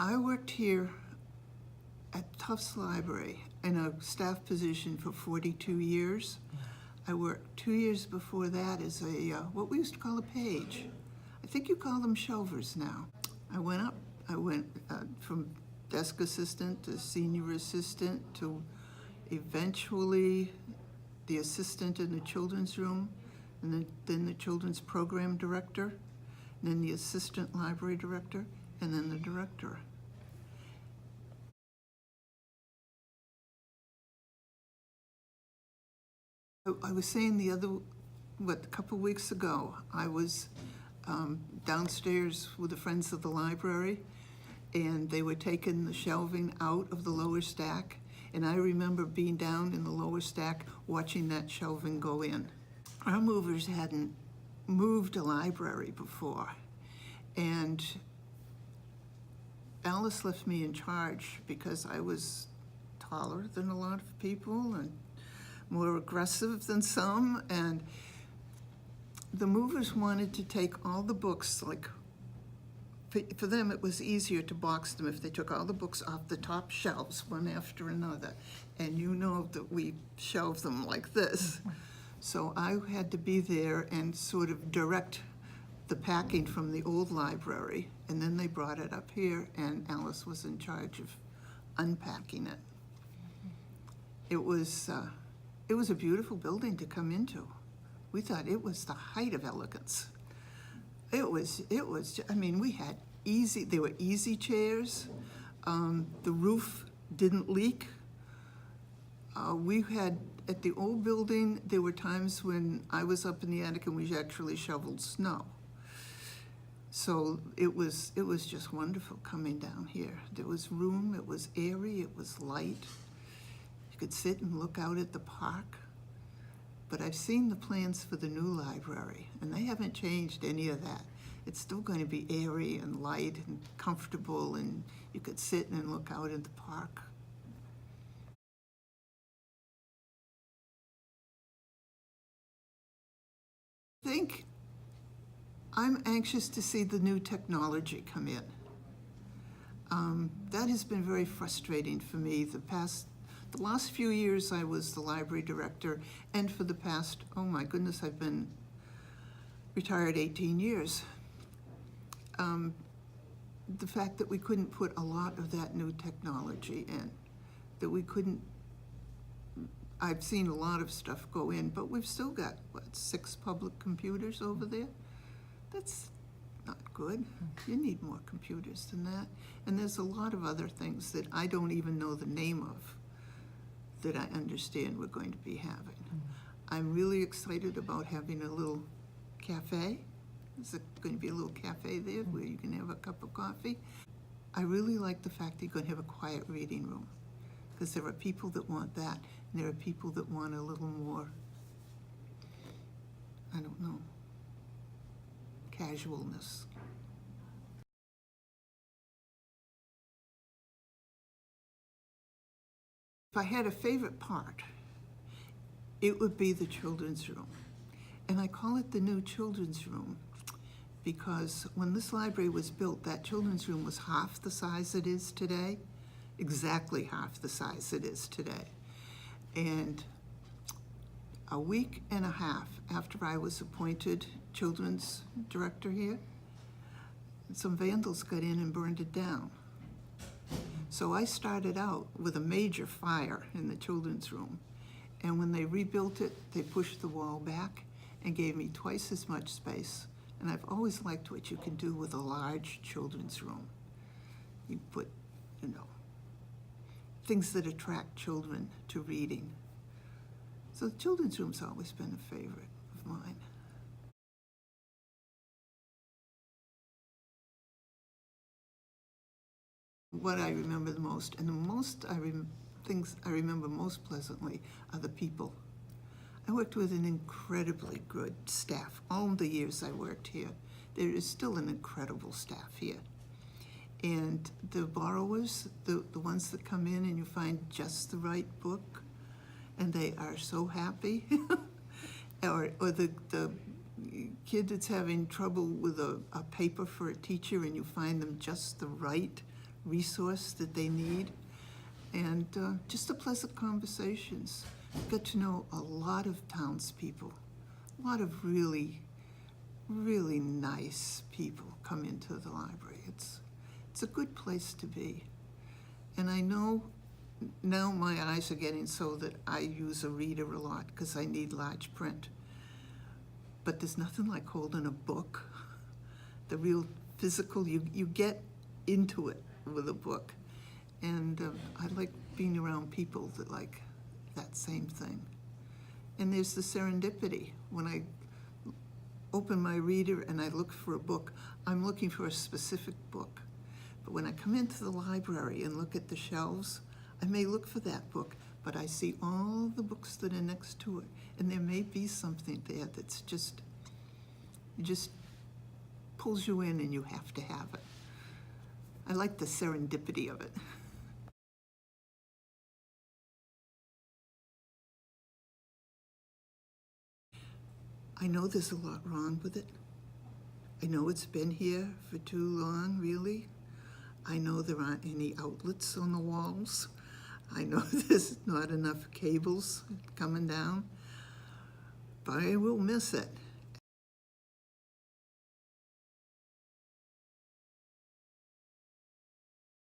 I worked here at Tufts Library in a staff position for 42 years. I worked 2 years before that as a, what we used to call a page. I think you call them shelvers now. I went from desk assistant to senior assistant to eventually the assistant in the children's room, and then the children's program director, and then the assistant library director, and then the director. I was saying a couple weeks ago, I was downstairs with the Friends of the Library, and they were taking the shelving out of the lower stack, and I remember being down in the lower stack watching that shelving go in. Our movers hadn't moved a library before, and Alice left me in charge because I was taller than a lot of people and more aggressive than some, and the movers wanted to take all the books, like, for them it was easier to box them if they took all the books off the top shelves one after another, and you know that we shelve them like this. So I had to be there and sort of direct the packing from the old library, and then they brought it up here, and Alice was in charge of unpacking it. It was a beautiful building to come into. We thought it was the height of elegance. It was, I mean, there were easy chairs. The roof didn't leak. We had, at the old building, there were times when I was up in the attic and we actually shoveled snow. So it was just wonderful coming down here. There was room, it was airy, it was light. You could sit and look out at the park. But I've seen the plans for the new library, and they haven't changed any of that. It's still going to be airy and light and comfortable, and you could sit and look out at the park. I think I'm anxious to see the new technology come in. That has been very frustrating for me. The last few years I was the library director, and for the past, oh my goodness, I've been retired 18 years. The fact that we couldn't put a lot of that new technology in, that we couldn't, I've seen a lot of stuff go in, but we've still got, 6 public computers over there? That's not good. You need more computers than that. And there's a lot of other things that I don't even know the name of that I understand we're going to be having. I'm really excited about having a little cafe. There's going to be a little cafe there where you can have a cup of coffee. I really like the fact that you're going to have a quiet reading room, because there are people that want that, and there are people that want a little more, I don't know, casualness. If I had a favorite part, it would be the children's room. And I call it the new children's room because when this library was built, that children's room was half the size it is today, exactly half the size it is today. And a week and a half after I was appointed children's director here, some vandals got in and burned it down. So I started out with a major fire in the children's room. And when they rebuilt it, they pushed the wall back and gave me twice as much space. And I've always liked what you can do with a large children's room. You put, things that attract children to reading. So the children's room's always been a favorite of mine. What I remember the most, and things I remember most pleasantly, are the people. I worked with an incredibly good staff. All the years I worked here, there is still an incredible staff here. And the borrowers, the ones that come in and you find just the right book, and they are so happy, or the kid that's having trouble with a paper for a teacher and you find them just the right resource that they need, and just the pleasant conversations. Got to know a lot of townspeople, a lot of really, really nice people come into the library. It's a good place to be. And I know now my eyes are getting so that I use a reader a lot because I need large print. But there's nothing like holding a book, the real physical, you get into it with a book. And I like being around people that like that same thing. And there's the serendipity. When I open my reader and I look for a book, I'm looking for a specific book. But when I come into the library and look at the shelves, I may look for that book, but I see all the books that are next to it, and there may be something there that's just pulls you in and you have to have it. I like the serendipity of it. I know there's a lot wrong with it. I know it's been here for too long, really. I know there aren't any outlets on the walls. I know there's not enough cables coming down, but I will miss it.